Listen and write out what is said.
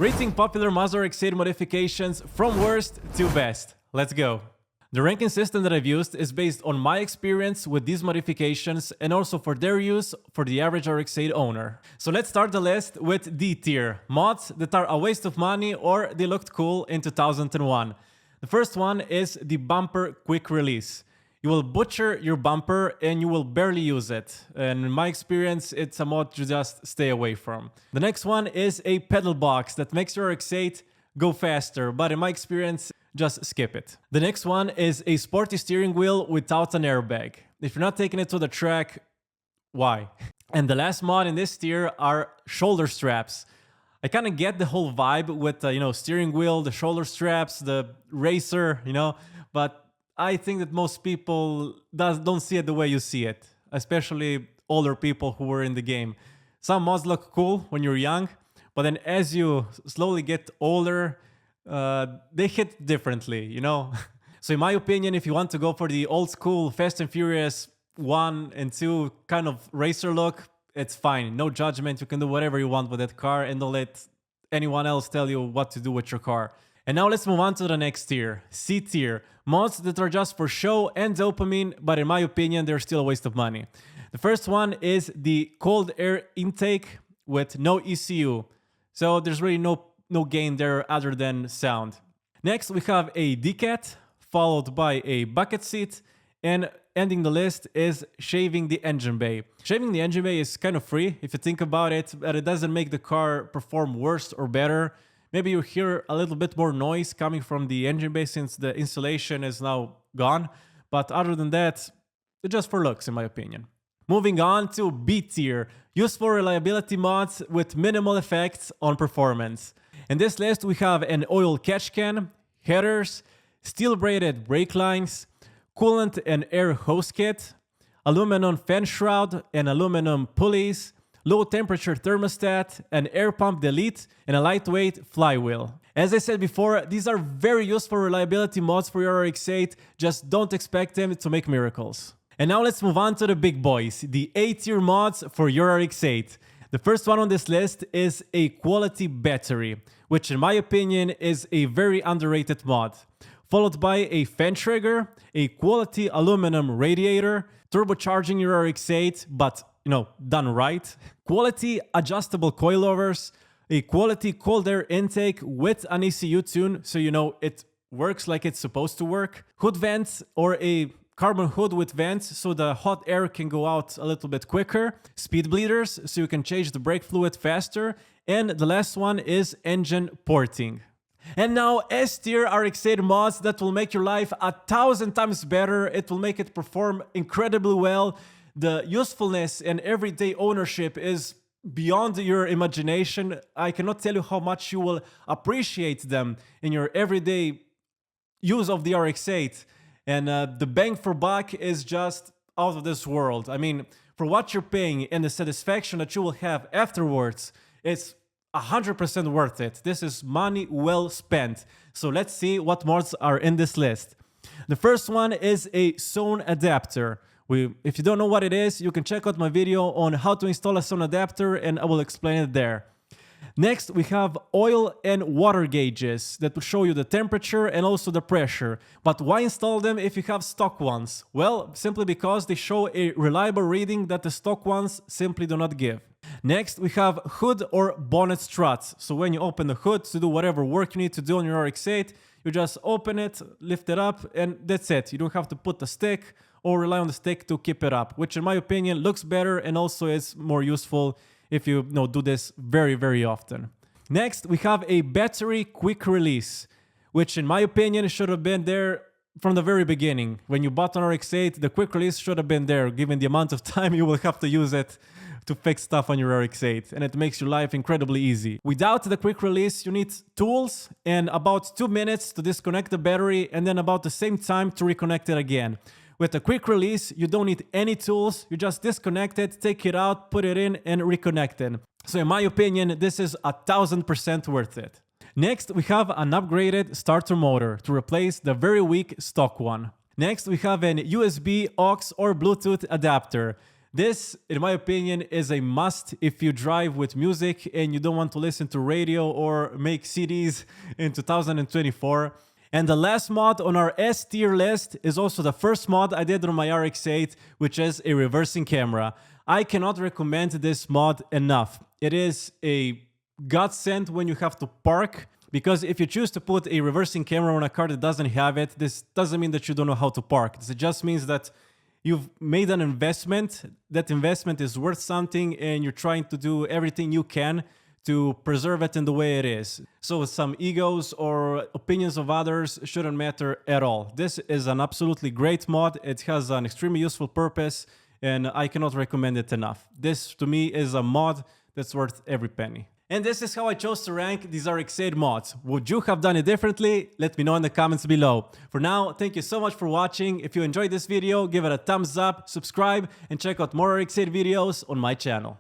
Rating Popular Mazda Rx8 modifications from worst to best. Let's go. The ranking system that I've used is based on my experience with these modifications and also for their use for the average Rx8 owner. So let's start the list with D tier, mods that are a waste of money or they looked cool in 2001. The first one is the bumper quick release. You will butcher your bumper and you will barely use it. And in my experience, it's a mod to just stay away from. The next one is a pedal box that makes your Rx8 go faster, but in my experience, just skip it. The next one is a sporty steering wheel without an airbag. If you're not taking it to the track, why? And the last mod in this tier are shoulder straps. I kind of get the whole vibe with the steering wheel, the shoulder straps, the racer, but I think that most people don't see it the way you see it, especially older people who were in the game. Some mods look cool when you're young, but then as you slowly get older, they hit differently, So in my opinion, if you want to go for the old school Fast and Furious 1 and 2 kind of racer look, it's fine. No judgment. You can do whatever you want with that car and don't let anyone else tell you what to do with your car. And now let's move on to the next tier, C tier. Mods that are just for show and dopamine, but in my opinion, they're still a waste of money. The first one is the cold air intake with no ECU. So there's really no gain there other than sound. Next, we have a decat, followed by a bucket seat, and ending the list is shaving the engine bay. Shaving the engine bay is kind of free if you think about it, but it doesn't make the car perform worse or better. Maybe you hear a little bit more noise coming from the engine bay since the insulation is now gone. But other than that, it's just for looks in my opinion. Moving on to B tier, useful reliability mods with minimal effects on performance. In this list we have an oil catch can, headers, steel braided brake lines, coolant and air hose kit, aluminum fan shroud and aluminum pulleys, low temperature thermostat, an air pump delete, and a lightweight flywheel. As I said before, these are very useful reliability mods for your Rx8, just don't expect them to make miracles. And now let's move on to the big boys, the A tier mods for your Rx8. The first one on this list is a quality battery, which in my opinion is a very underrated mod. Followed by a fan trigger, a quality aluminum radiator, turbocharging your Rx8, but done right. Quality adjustable coilovers, a quality cold air intake with an ECU tune, so it works like it's supposed to work. Hood vents or a carbon hood with vents so the hot air can go out a little bit quicker. Speed bleeders, so you can change the brake fluid faster. And the last one is engine porting. And now S tier Rx8 mods that will make your life 1,000 times better. It will make it perform incredibly well. The usefulness and everyday ownership is beyond your imagination. I cannot tell you how much you will appreciate them in your everyday use of the Rx8. And the bang for buck is just out of this world. I mean, for what you're paying and the satisfaction that you will have afterwards, it's 100% worth it. This is money well spent. So let's see what mods are in this list. The first one is a zone adapter. If you don't know what it is, you can check out my video on how to install a zone adapter and I will explain it there. Next, we have oil and water gauges that will show you the temperature and also the pressure. But why install them if you have stock ones? Well, simply because they show a reliable reading that the stock ones simply do not give. Next, we have hood or bonnet struts. So when you open the hood to do whatever work you need to do on your Rx8, you just open it, lift it up, and that's it. You don't have to put the stick or rely on the stick to keep it up, which in my opinion looks better and also is more useful if you do this very, very often. Next, we have a battery quick release, which in my opinion should have been there from the very beginning. When you bought an Rx8, the quick release should have been there, given the amount of time you will have to use it to fix stuff on your Rx8, and it makes your life incredibly easy. Without the quick release, you need tools and about 2 minutes to disconnect the battery and then about the same time to reconnect it again. With a quick release, you don't need any tools, you just disconnect it, take it out, put it in, and reconnect it. So in my opinion, this is 1,000% worth it. Next, we have an upgraded starter motor to replace the very weak stock one. Next, we have an USB, aux, or Bluetooth adapter. This, in my opinion, is a must if you drive with music and you don't want to listen to radio or make CDs in 2024. And the last mod on our S tier list is also the first mod I did on my RX8, which is a reversing camera. I cannot recommend this mod enough. It is a godsend when you have to park, because if you choose to put a reversing camera on a car that doesn't have it, this doesn't mean that you don't know how to park. This just means that you've made an investment, that investment is worth something, and you're trying to do everything you can to preserve it in the way it is. So some egos or opinions of others shouldn't matter at all. This is an absolutely great mod. It has an extremely useful purpose, and I cannot recommend it enough. This, to me, is a mod that's worth every penny. And this is how I chose to rank these RX8 mods. Would you have done it differently? Let me know in the comments below. For now, thank you so much for watching. If you enjoyed this video, give it a thumbs up, subscribe, and check out more RX8 videos on my channel.